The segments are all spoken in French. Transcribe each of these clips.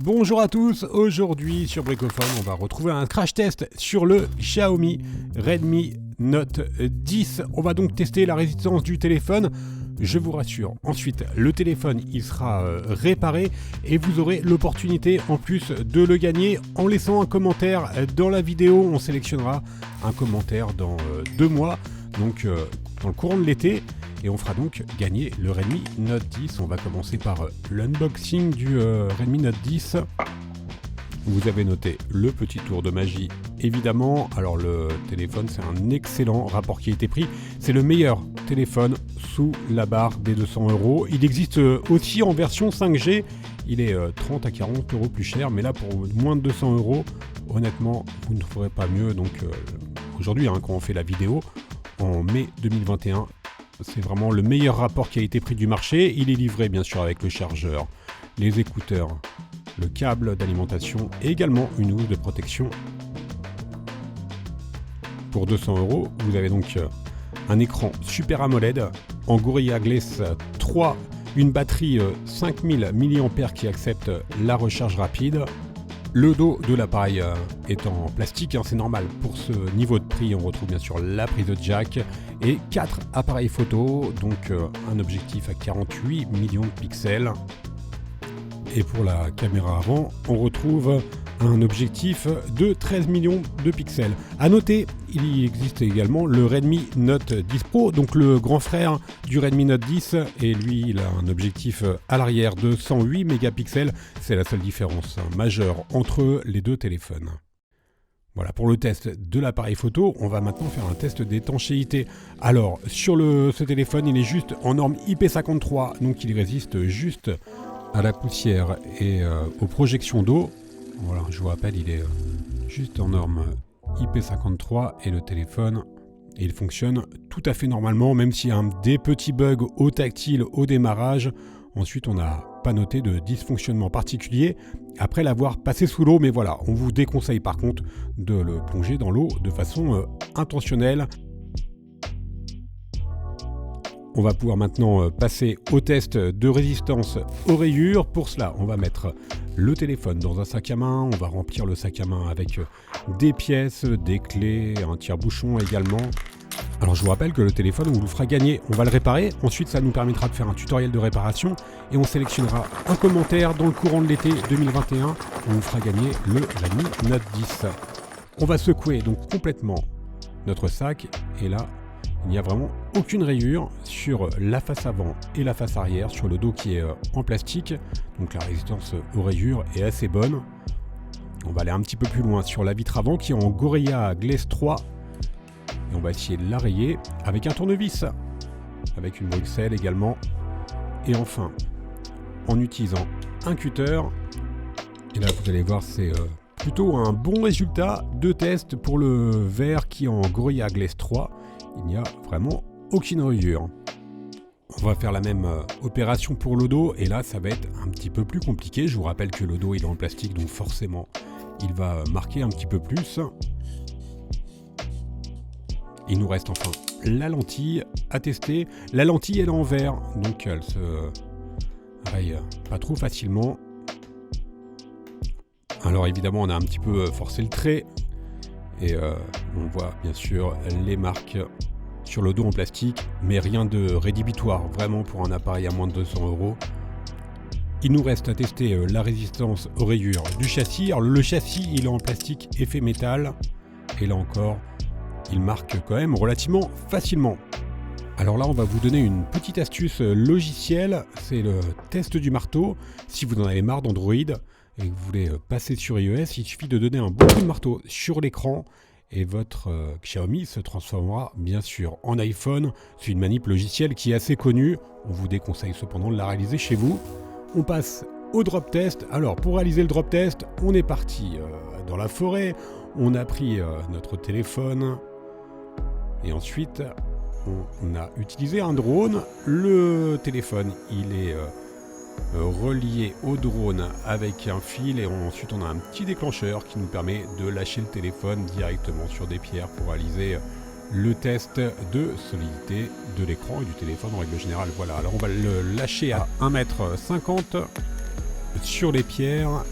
Bonjour à tous, aujourd'hui sur Bricophone, on va retrouver un crash test sur le Xiaomi Redmi Note 10. On va donc tester la résistance du téléphone. Je vous rassure, ensuite le téléphone il sera réparé et vous aurez l'opportunité en plus de le gagner en laissant un commentaire dans la vidéo. On sélectionnera un commentaire dans 2 mois, donc dans le courant de l'été. Et on fera donc gagner le Redmi Note 10. On va commencer par l'unboxing du Redmi Note 10. Vous avez noté le petit tour de magie, évidemment. Alors le téléphone, c'est un excellent rapport qualité-prix. C'est le meilleur téléphone sous la barre des 200 €. Il existe aussi en version 5G. Il est 30 à 40 € plus cher. Mais là, pour moins de 200 €, honnêtement, vous ne trouverez pas mieux. Donc aujourd'hui, quand on fait la vidéo, en mai 2021, c'est vraiment le meilleur rapport qualité-prix du marché. Il est livré bien sûr avec le chargeur, les écouteurs, le câble d'alimentation et également une housse de protection. Pour 200 €, vous avez donc un écran Super AMOLED en Gorilla Glass 3, une batterie 5000 mAh qui accepte la recharge rapide. Le dos de l'appareil est en plastique, c'est normal. Pour ce niveau de prix, on retrouve bien sûr la prise de jack et 4 appareils photo, donc un objectif à 48 millions de pixels. Et pour la caméra avant, on retrouve un objectif de 13 millions de pixels. A noter, il existe également le Redmi Note 10 Pro, donc le grand frère du Redmi Note 10, et lui il a un objectif à l'arrière de 108 mégapixels. C'est la seule différence majeure entre les deux téléphones. Voilà pour le test de l'appareil photo. On va maintenant faire un test d'étanchéité. Alors sur ce téléphone, il est juste en norme IP53, donc il résiste juste à la poussière et aux projections d'eau. Voilà, je vous rappelle, il est juste en norme IP53 et le téléphone, il fonctionne tout à fait normalement, même s'il y a des petits bugs au tactile au démarrage. Ensuite, on n'a pas noté de dysfonctionnement particulier après l'avoir passé sous l'eau, mais voilà, on vous déconseille par contre de le plonger dans l'eau de façon intentionnelle. On va pouvoir maintenant passer au test de résistance aux rayures. Pour cela, on va mettre le téléphone dans un sac à main. On va remplir le sac à main avec des pièces, des clés, un tire-bouchon également. Alors je vous rappelle que le téléphone, on vous le fera gagner. On va le réparer. Ensuite, ça nous permettra de faire un tutoriel de réparation. Et on sélectionnera un commentaire dans le courant de l'été 2021. On vous fera gagner le Redmi Note 10. On va secouer donc complètement notre sac. Et là, il n'y a vraiment aucune rayure sur la face avant et la face arrière, sur le dos qui est en plastique. Donc la résistance aux rayures est assez bonne. On va aller un petit peu plus loin sur la vitre avant qui est en Gorilla Glass 3. Et on va essayer de la rayer avec un tournevis, avec une Bruxelles également. Et enfin, en utilisant un cutter. Et là, vous allez voir, c'est plutôt un bon résultat de test pour le verre qui est en Gorilla Glass 3. Il n'y a vraiment aucune rayure. On va faire la même opération pour le dos et là ça va être un petit peu plus compliqué. Je vous rappelle que le dos il est en plastique donc forcément il va marquer un petit peu plus. Il nous reste enfin la lentille à tester. La lentille elle est en verre donc elle se raye pas trop facilement. Alors évidemment on a un petit peu forcé le trait. Et on voit bien sûr les marques sur le dos en plastique, mais rien de rédhibitoire, vraiment pour un appareil à moins de 200 €. Il nous reste à tester la résistance aux rayures du châssis. Alors le châssis, il est en plastique effet métal, et là encore, il marque quand même relativement facilement. Alors là, on va vous donner une petite astuce logicielle, c'est le test du marteau. Si vous en avez marre d'Android, et que vous voulez passer sur iOS, il suffit de donner un bon coup de marteau sur l'écran et votre Xiaomi se transformera bien sûr en iPhone. C'est une manip logicielle qui est assez connue. On vous déconseille cependant de la réaliser chez vous. On passe au drop test. Alors pour réaliser le drop test, on est parti dans la forêt. On a pris notre téléphone et ensuite on a utilisé un drone. Le téléphone, il est relié au drone avec un fil et ensuite on a un petit déclencheur qui nous permet de lâcher le téléphone directement sur des pierres pour réaliser le test de solidité de l'écran et du téléphone en règle générale. Voilà, alors on va le lâcher à 1,50 m sur les pierres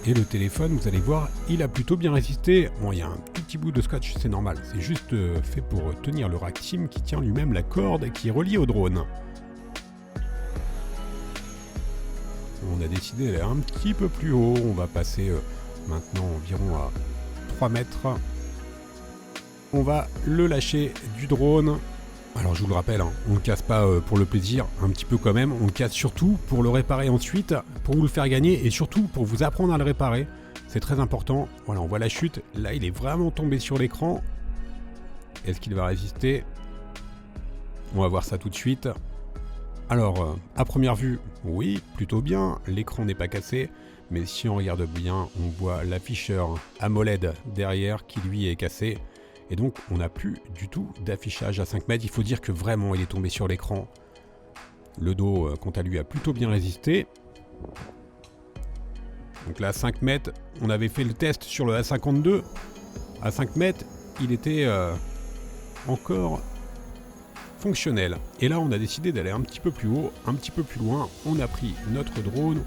Et le téléphone, vous allez voir, il a plutôt bien résisté. Bon, il y a un tout petit bout de scotch, c'est normal. C'est juste fait pour tenir le rack SIM qui tient lui-même la corde qui est reliée au drone. On a décidé d'aller un petit peu plus haut. On va passer maintenant environ à 3 mètres. On va le lâcher du drone. Alors je vous le rappelle, hein, on ne le casse pas pour le plaisir, un petit peu quand même. On le casse surtout pour le réparer ensuite, pour vous le faire gagner et surtout pour vous apprendre à le réparer. C'est très important. Voilà, on voit la chute. Là, il est vraiment tombé sur l'écran. Est-ce qu'il va résister? On va voir ça tout de suite. Alors, à première vue, oui, plutôt bien. L'écran n'est pas cassé. Mais si on regarde bien, on voit l'afficheur AMOLED derrière qui lui est cassé. Et donc, on n'a plus du tout d'affichage à 5 mètres. Il faut dire que vraiment, il est tombé sur l'écran. Le dos, quant à lui, a plutôt bien résisté. Donc là, à 5 mètres, on avait fait le test sur le A52. À 5 mètres, il était encore fonctionnel. Et là, on a décidé d'aller un petit peu plus haut, un petit peu plus loin. On a pris notre drone.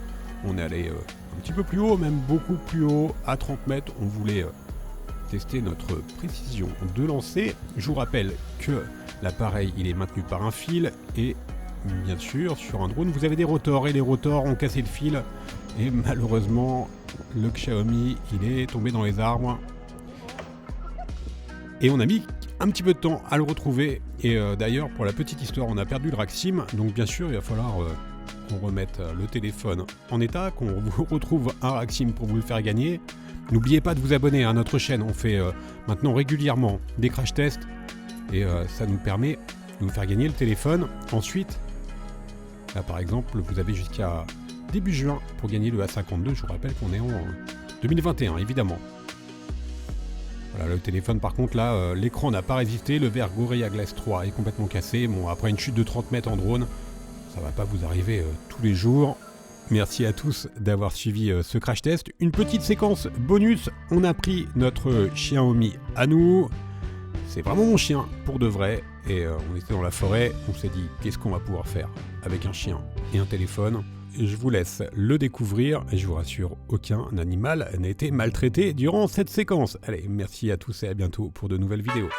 On est allé un petit peu plus haut, même beaucoup plus haut. À 30 mètres, on voulait... tester notre précision de lancer. Je vous rappelle que l'appareil il est maintenu par un fil et bien sûr sur un drone vous avez des rotors et les rotors ont cassé le fil et malheureusement le Xiaomi il est tombé dans les arbres et on a mis un petit peu de temps à le retrouver et d'ailleurs pour la petite histoire on a perdu le rack SIM donc bien sûr il va falloir qu'on remette le téléphone en état, qu'on vous retrouve un rack SIM pour vous le faire gagner. N'oubliez pas de vous abonner à notre chaîne, on fait maintenant régulièrement des crash tests et ça nous permet de vous faire gagner le téléphone. Ensuite, là par exemple, vous avez jusqu'à début juin pour gagner le A52, je vous rappelle qu'on est en 2021 évidemment. Voilà, le téléphone par contre là, l'écran n'a pas résisté, le verre Gorilla Glass 3 est complètement cassé. Bon, après une chute de 30 mètres en drone, ça va pas vous arriver tous les jours. Merci à tous d'avoir suivi ce crash test. Une petite séquence bonus, on a pris notre Xiaomi à nous. C'est vraiment mon chien pour de vrai. Et on était dans la forêt, on s'est dit qu'est-ce qu'on va pouvoir faire avec un chien et un téléphone. Et je vous laisse le découvrir et je vous rassure, aucun animal n'a été maltraité durant cette séquence. Allez, merci à tous et à bientôt pour de nouvelles vidéos.